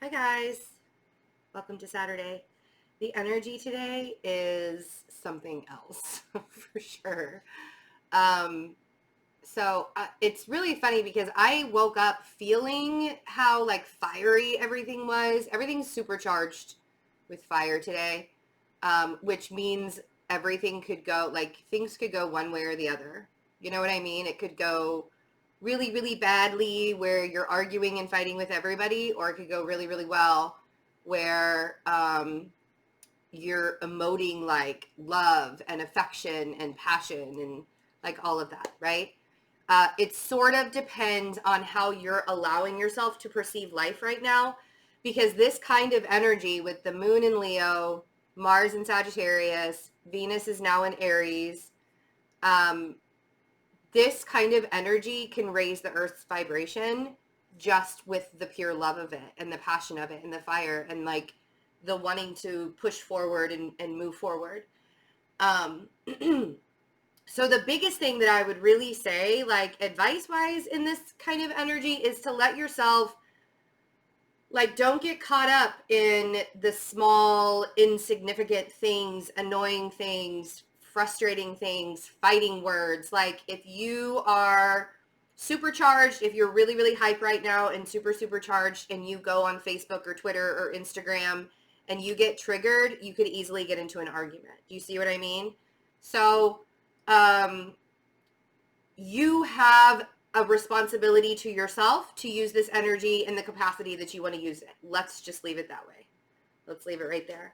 Hi guys, welcome to Saturday. The energy today is something else for sure. Um, it's really funny because I woke up feeling how like fiery everything was. Everything's supercharged with fire today, which means everything could go like things could go one way or the other. You know what I mean? It could go really, really badly where you're arguing and fighting with everybody, or it could go really, really well where you're emoting like love and affection and passion and like all of that, right? It sort of depends on how you're allowing yourself to perceive life right now, because this kind of energy with the moon in Leo, Mars in Sagittarius, Venus is now in Aries. Um, this kind of energy can raise the earth's vibration just with the pure love of it and the passion of it and the fire and like the wanting to push forward and move forward. um so the biggest thing that I would really say, like advice wise in this kind of energy, is to let yourself, like, don't get caught up in the small insignificant things, annoying things, frustrating things, fighting words. Like if you are supercharged, if you're really really hype right now and supercharged, and you go on Facebook or Twitter or Instagram and you get triggered, you could easily get into an argument. Do you see what I mean? So um you have a responsibility to yourself to use this energy in the capacity that you want to use it. Let's just leave it that way. Let's leave it right there.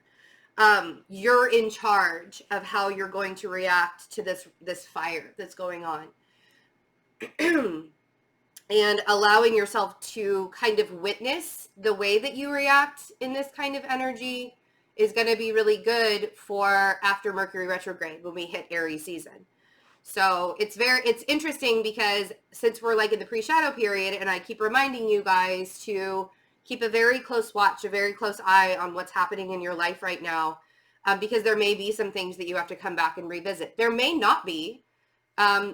You're in charge of how you're going to react to this fire that's going on. And allowing yourself to kind of witness the way that you react in this kind of energy is going to be really good for after Mercury retrograde when we hit Aries season. So it's interesting because since we're like in the pre-shadow period, and I keep reminding you guys to keep a very close watch, a very close eye on what's happening in your life right now, because there may be some things that you have to come back and revisit. There may not be.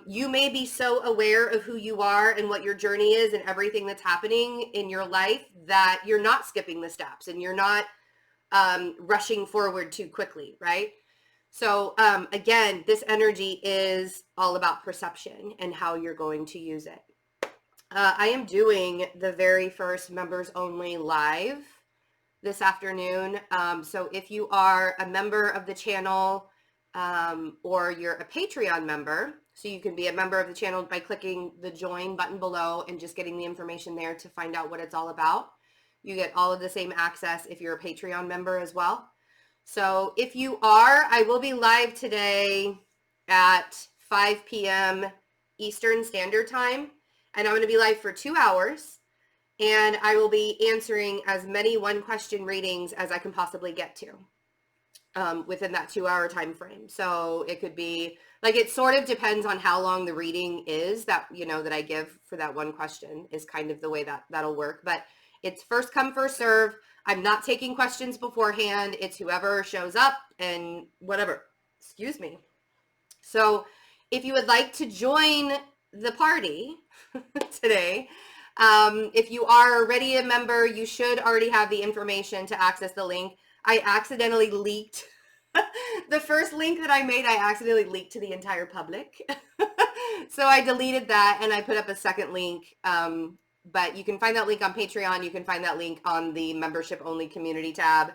You may be so aware of who you are and what your journey is and everything that's happening in your life that you're not skipping the steps and you're not rushing forward too quickly, right? So again, this energy is all about perception and how you're going to use it. I am doing the very first members only live this afternoon. So if you are a member of the channel, or you're a Patreon member, so you can be a member of the channel by clicking the join button below and just getting the information there to find out what it's all about. You get all of the same access if you're a Patreon member as well. So if you are, I will be live today at 5 p.m. Eastern Standard Time, and I'm going to be live for 2 hours, and I will be answering as many one question readings as I can possibly get to within that 2 hour time frame. So it could be like, it sort of depends on how long the reading is that, you know, that I give for that one question is kind of the way that that'll work. But it's first come, first serve. I'm not taking questions beforehand. It's whoever shows up and whatever. Excuse me. So if you would like to join the party today, if you are already a member, you should already have the information to access the link. I accidentally leaked the first link that I made. I accidentally leaked to the entire public. So I deleted that and I put up a second link. But you can find that link on Patreon. You can find that link on the membership only community tab.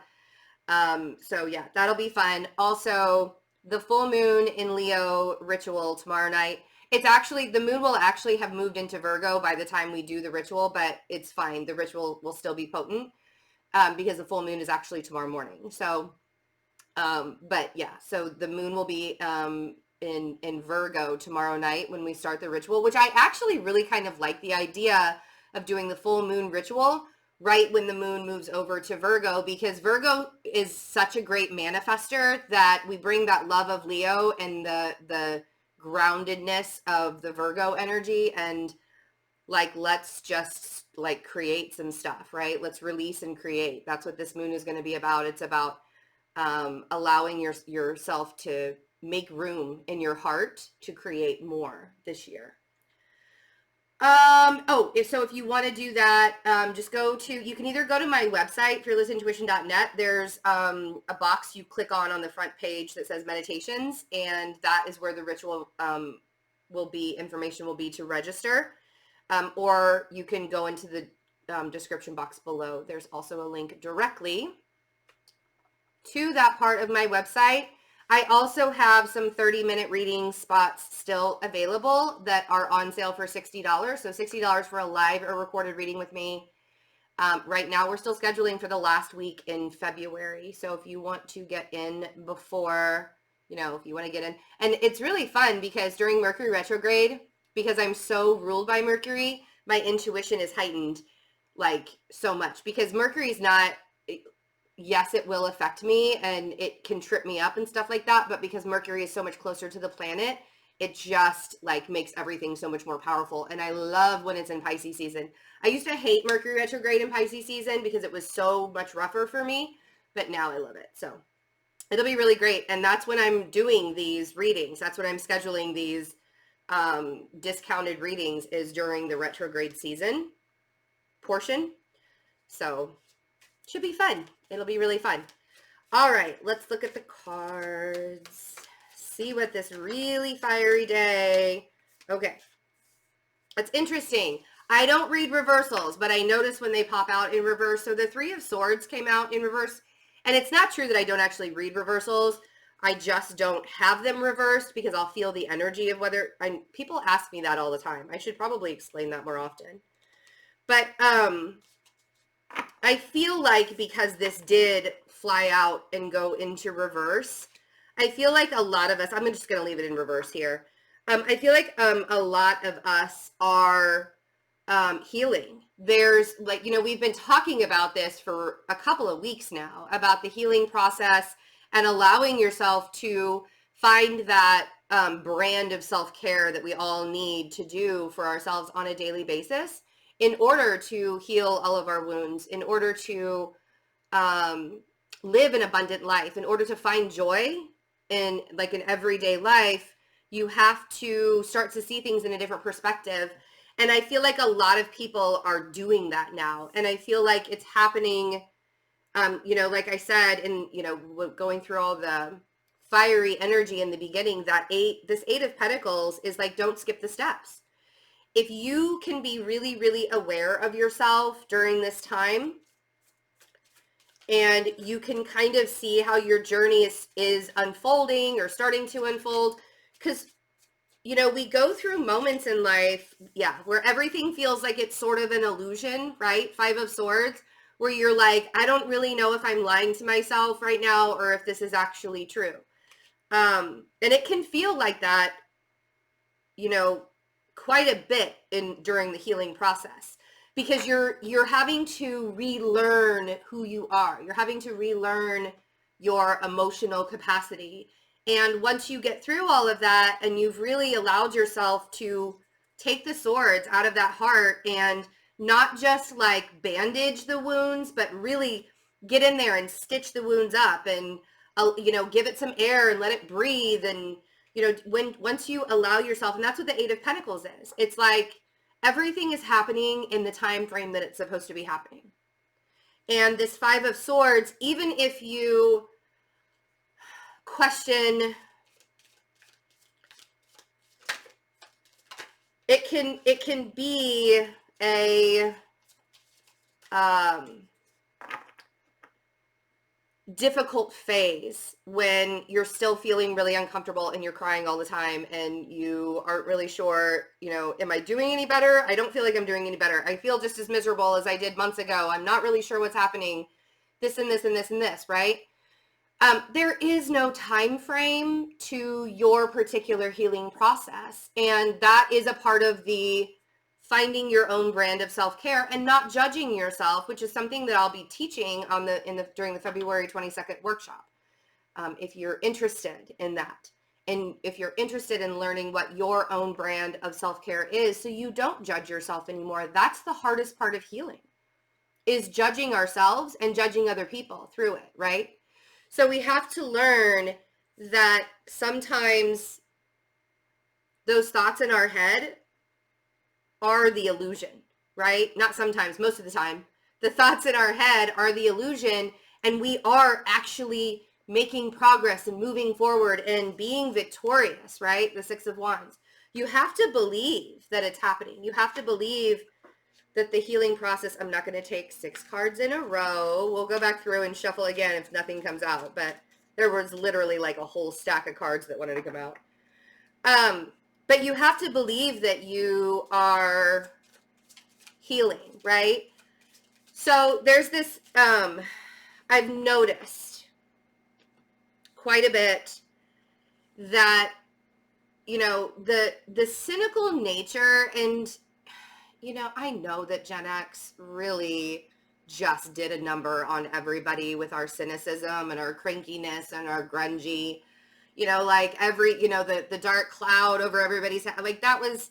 So yeah, that'll be fun. Also, the full moon in Leo ritual tomorrow night. It's actually, the moon will actually have moved into Virgo by the time we do the ritual, but it's fine. The ritual will still be potent because the full moon is actually tomorrow morning. So, but yeah, so the moon will be in Virgo tomorrow night when we start the ritual, which I actually really kind of like the idea of doing the full moon ritual right when the moon moves over to Virgo, because Virgo is such a great manifester that we bring that love of Leo and the groundedness of the Virgo energy, and like, let's just like create some stuff, right? Let's release and create. That's what this moon is going to be about. It's about allowing yourself to make room in your heart to create more this year. So if you want to do that, just you can either go to my website, fearlessintuition.net. There's a box you click on the front page that says meditations, and that is where the ritual information will be to register. Or you can go into the description box below. There's also a link directly to that part of my website. I also have some 30-minute reading spots still available that are on sale for $60. So $60 for a live or recorded reading with me. Right now, we're still scheduling for the last week in February. So if you want to get in before, if you want to get in. And it's really fun because during Mercury retrograde, because I'm so ruled by Mercury, my intuition is heightened like so much because Mercury's not... Yes, it will affect me and it can trip me up and stuff like that. But because Mercury is so much closer to the planet, it just like makes everything so much more powerful. And I love when it's in Pisces season. I used to hate Mercury retrograde in Pisces season because it was so much rougher for me, but now I love it. So it'll be really great. And that's when I'm doing these readings. That's when I'm scheduling these discounted readings, is during the retrograde season portion. So should be fun. It'll be really fun. All right, let's look at the cards. See what this really fiery day. Okay. It's interesting. I don't read reversals, but I notice when they pop out in reverse. So the Three of Swords came out in reverse. And it's not true that I don't actually read reversals. I just don't have them reversed because I'll feel the energy of whether... people ask me that all the time. I should probably explain that more often. But I feel like because this did fly out and go into reverse, I feel like a lot of us... I'm just going to leave it in reverse here. I feel like a lot of us are healing. There's we've been talking about this for a couple of weeks now, about the healing process and allowing yourself to find that brand of self-care that we all need to do for ourselves on a daily basis in order to heal all of our wounds, in order to live an abundant life, in order to find joy in an everyday life. You have to start to see things in a different perspective. And I feel like a lot of people are doing that now. And I feel like it's happening, like I said, in, going through all the fiery energy in the beginning, this Eight of Pentacles is like, don't skip the steps. If you can be really, really aware of yourself during this time, and you can kind of see how your journey is unfolding or starting to unfold, because we go through moments in life, where everything feels like it's sort of an illusion, right? Five of Swords, where you're like, I don't really know if I'm lying to myself right now or if this is actually true. And it can feel like that, quite a bit during the healing process, because you're having to relearn who you are. You're having to relearn your emotional capacity. And once you get through all of that and you've really allowed yourself to take the swords out of that heart and not just like bandage the wounds, but really get in there and stitch the wounds up and, give it some air and let it breathe. And, once you allow yourself, and that's what the Eight of Pentacles is. It's like everything is happening in the time frame that it's supposed to be happening. And this Five of Swords, even if you question, it can be a difficult phase when you're still feeling really uncomfortable and you're crying all the time and you aren't really sure, am I doing any better? I don't feel like I'm doing any better. I feel just as miserable as I did months ago. I'm not really sure what's happening. This and this and this and this, right? There is no time frame to your particular healing process. And that is a part of the finding your own brand of self-care and not judging yourself, which is something that I'll be teaching during the February 22nd workshop. If you're interested in that, and if you're interested in learning what your own brand of self-care is, so you don't judge yourself anymore. That's the hardest part of healing, is judging ourselves and judging other people through it, right? So we have to learn that sometimes those thoughts in our head are the illusion, right? Not sometimes, most of the time. The thoughts in our head are the illusion, and we are actually making progress and moving forward and being victorious, right? The Six of Wands. You have to believe that it's happening. You have to believe that the healing process, I'm not going to take 6 cards in a row. We'll go back through and shuffle again if nothing comes out, but there was literally like a whole stack of cards that wanted to come out. But you have to believe that you are healing, right? So there's this, I've noticed quite a bit that, you know, the cynical nature, and, you know, I know that Gen X really just did a number on everybody with our cynicism and our crankiness and our grungy, you know, like you know, the dark cloud over everybody's head. Like that was,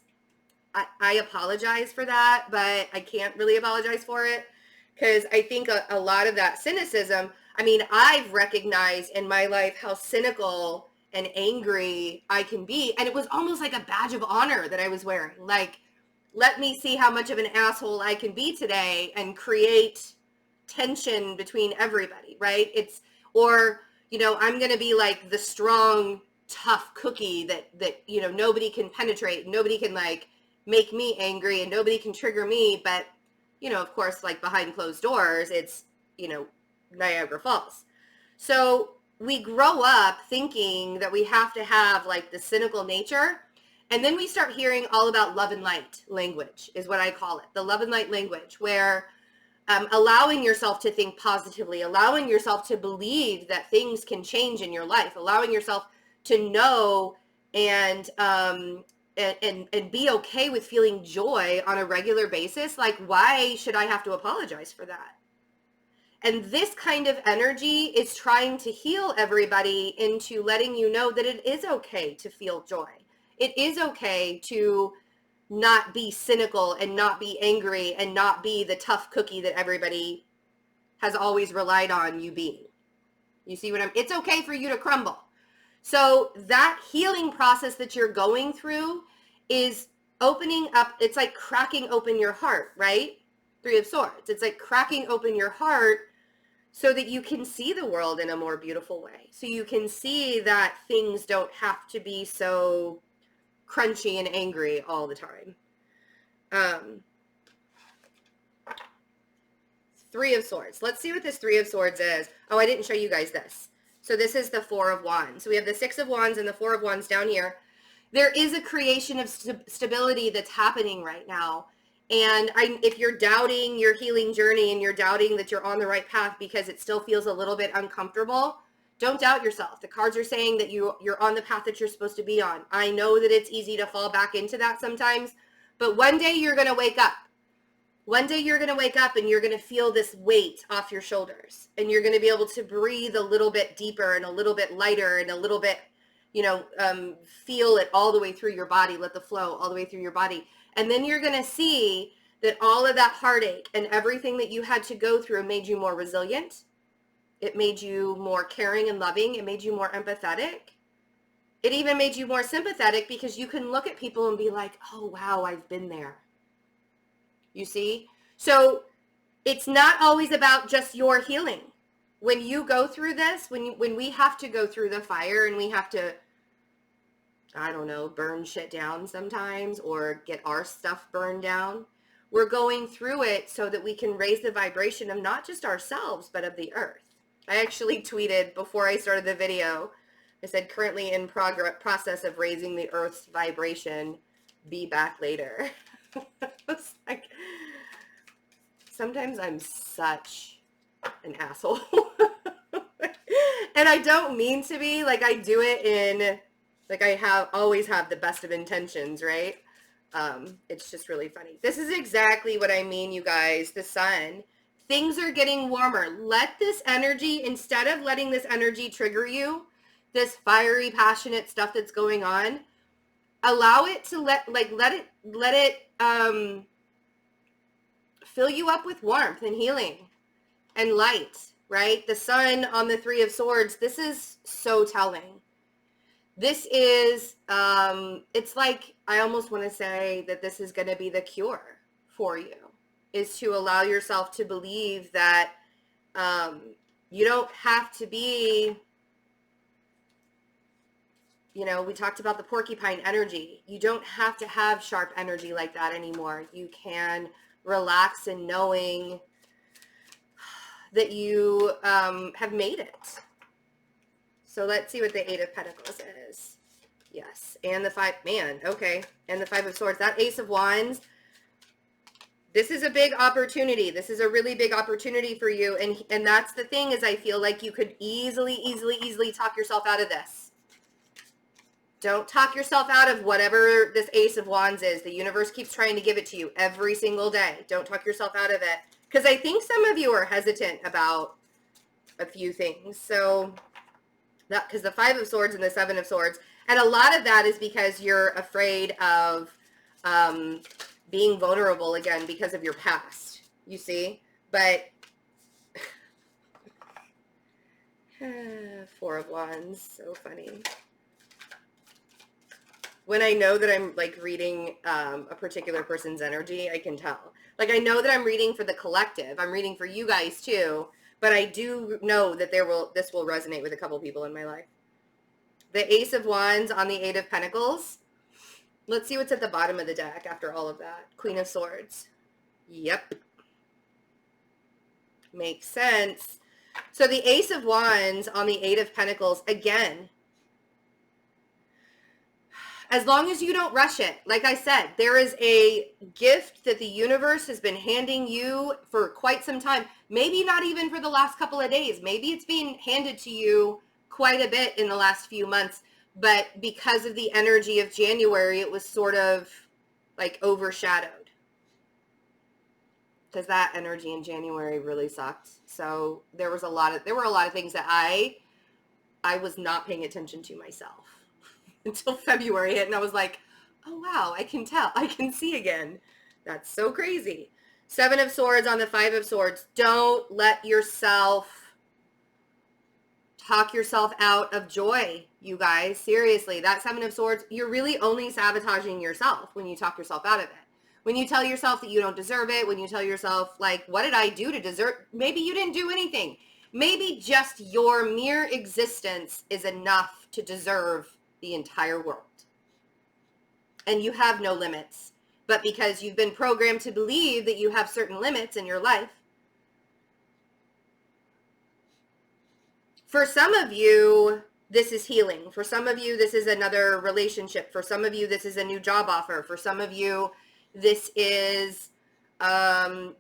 I apologize for that, but I can't really apologize for it because I think a lot of that cynicism, I mean, I've recognized in my life how cynical and angry I can be. And it was almost like a badge of honor that I was wearing. Like, let me see how much of an asshole I can be today and create tension between everybody, right? Or, you know, I'm going to be like the strong, tough cookie that, you know, nobody can penetrate. Nobody can like make me angry and nobody can trigger me. But, you know, of course, like behind closed doors, it's, you know, Niagara Falls. So we grow up thinking that we have to have like the cynical nature. And then we start hearing all about love and light language is what I call it. The love and light language, where allowing yourself to think positively, allowing yourself to believe that things can change in your life, allowing yourself to know and be okay with feeling joy on a regular basis. Like, why should I have to apologize for that? And this kind of energy is trying to heal everybody into letting you know that it is okay to feel joy. It is okay to not be cynical and not be angry and not be the tough cookie that everybody has always relied on you being. You see what it's okay for you to crumble. So that healing process that you're going through is opening up. It's like cracking open your heart, right? Three of Swords. It's like cracking open your heart so that you can see the world in a more beautiful way. So you can see that things don't have to be so crunchy and angry all the time. Three of Swords. Let's see what this Three of Swords is. Oh, I didn't show you guys this. So this is the Four of Wands. So we have the Six of Wands and the Four of Wands down here. There is a creation of stability that's happening right now. And if you're doubting your healing journey and you're doubting that you're on the right path because it still feels a little bit uncomfortable, don't doubt yourself. The cards are saying that you're on the path that you're supposed to be on. I know that it's easy to fall back into that sometimes, but one day you're going to wake up. One day you're going to wake up and you're going to feel this weight off your shoulders, and you're going to be able to breathe a little bit deeper and a little bit lighter and a little bit, you know, feel it all the way through your body. Let the flow all the way through your body. And then you're going to see that all of that heartache and everything that you had to go through made you more resilient. It made you more caring and loving. It made you more empathetic. It even made you more sympathetic because you can look at people and be like, oh, wow, I've been there. You see? So it's not always about just your healing. When you go through this, when we have to go through the fire and we have to, I don't know, burn shit down sometimes or get our stuff burned down, we're going through it so that we can raise the vibration of not just ourselves, but of the earth. I actually tweeted before I started the video, I said, currently in process of raising the earth's vibration, be back later. It's like, sometimes I'm such an asshole. And I don't mean to be. Like, I do it in, like, always have the best of intentions, right? It's just really funny. This is exactly what I mean, you guys. The sun. Things are getting warmer. Let this energy, instead of letting this energy trigger you, this fiery, passionate stuff that's going on, allow it to let it fill you up with warmth and healing and light, right? The sun on the Three of Swords, this is so telling. This is, it's like, I almost want to say that this is going to be the cure for you, is to allow yourself to believe that you don't have to be, you know, we talked about the porcupine energy. You don't have to have sharp energy like that anymore. You can relax in knowing that you have made it. So let's see what the Eight of Pentacles is. Yes, and the Five, man, okay. And the Five of Swords, that Ace of Wands, this is a big opportunity. This is a really big opportunity for you. And that's the thing, is I feel like you could easily talk yourself out of this. Don't talk yourself out of whatever this Ace of Wands is. The universe keeps trying to give it to you every single day. Don't talk yourself out of it. Because I think some of you are hesitant about a few things. So, that, because the Five of Swords and the Seven of Swords, and a lot of that is because you're afraid of being vulnerable again because of your past, you see? But Four of Wands, so funny. When I know that I'm like reading a particular person's energy, I can tell. Like, I know that I'm reading for the collective. I'm reading for you guys too, but I do know that this will resonate with a couple people in my life. The Ace of Wands on the Eight of Pentacles. Let's see what's at the bottom of the deck after all of that. Queen of Swords. Yep. Makes sense. So the Ace of Wands on the Eight of Pentacles, again, as long as you don't rush it, like I said, there is a gift that the universe has been handing you for quite some time. Maybe not even for the last couple of days. Maybe it's being handed to you quite a bit in the last few months. But because of the energy of January, it was sort of like overshadowed. Because that energy in January really sucked. So there were a lot of things that I was not paying attention to myself until February hit, and I was like, oh wow, I can tell, I can see again. That's so crazy. Seven of Swords on the Five of Swords. Don't let yourself talk yourself out of joy, you guys. Seriously, that Seven of Swords, you're really only sabotaging yourself when you talk yourself out of it. When you tell yourself that you don't deserve it, when you tell yourself, like, what did I do to deserve? Maybe you didn't do anything. Maybe just your mere existence is enough to deserve the entire world. And you have no limits. But because you've been programmed to believe that you have certain limits in your life, for some of you, this is healing. For some of you, this is another relationship. For some of you, this is a new job offer. For some of you, this is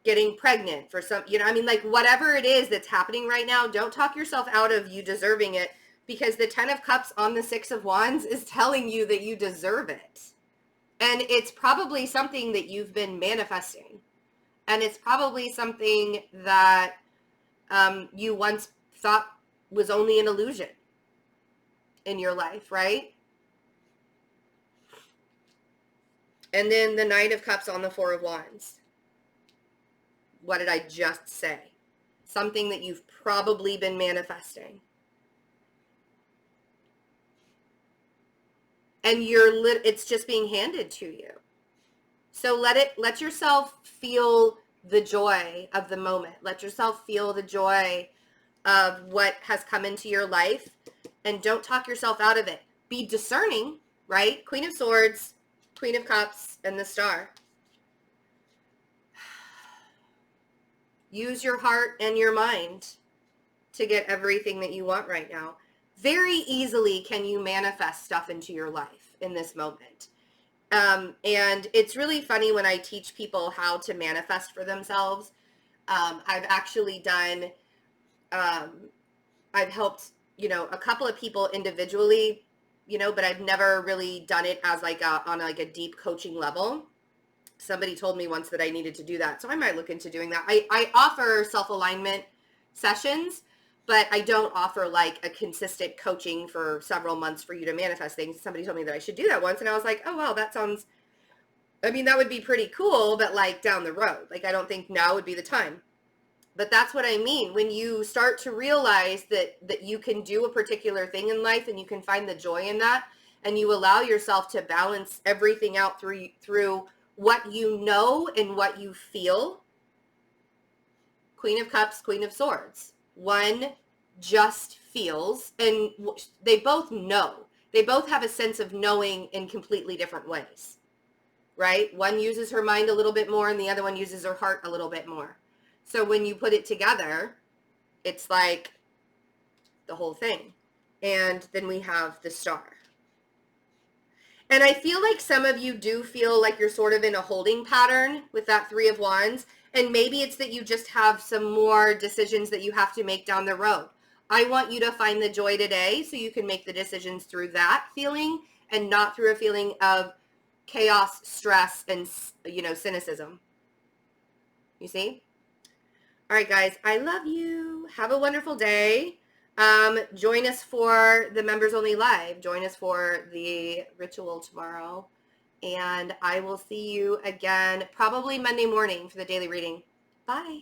getting pregnant. For some, you know, I mean, like, whatever it is that's happening right now, don't talk yourself out of you deserving it, because the Ten of Cups on the Six of Wands is telling you that you deserve it. And it's probably something that you've been manifesting. And it's probably something that you once thought was only an illusion in your life, right? And then the Knight of Cups on the Four of Wands. What did I just say? Something that you've probably been manifesting. And it's just being handed to you. So let yourself feel the joy of the moment. Let yourself feel the joy of what has come into your life, and don't talk yourself out of it. Be discerning, right? Queen of Swords, Queen of Cups, and the Star. Use your heart and your mind to get everything that you want right now. Very easily can you manifest stuff into your life in this moment. And it's really funny when I teach people how to manifest for themselves. I've actually done, I've helped, you know, a couple of people individually, you know, but I've never really done it as like on like a deep coaching level. Somebody told me once that I needed to do that, so I might look into doing that. I offer self-alignment sessions, but I don't offer like a consistent coaching for several months for you to manifest things. Somebody told me that I should do that once, and I was like, oh, well, that sounds, I mean, that would be pretty cool, but like down the road. Like, I don't think now would be the time. But that's what I mean. When you start to realize that you can do a particular thing in life and you can find the joy in that, and you allow yourself to balance everything out through what you know and what you feel. Queen of Cups, Queen of Swords. One just feels, and they both know. They both have a sense of knowing in completely different ways, right? One uses her mind a little bit more and the other one uses her heart a little bit more. So when you put it together, it's like the whole thing. And then we have the Star. And I feel like some of you do feel like you're sort of in a holding pattern with that Three of Wands. And maybe it's that you just have some more decisions that you have to make down the road. I want you to find the joy today so you can make the decisions through that feeling and not through a feeling of chaos, stress, and, cynicism. You see? All right, guys, I love you. Have a wonderful day. Join us for the members only live. Join us for the ritual tomorrow. And I will see you again probably Monday morning for the daily reading. Bye.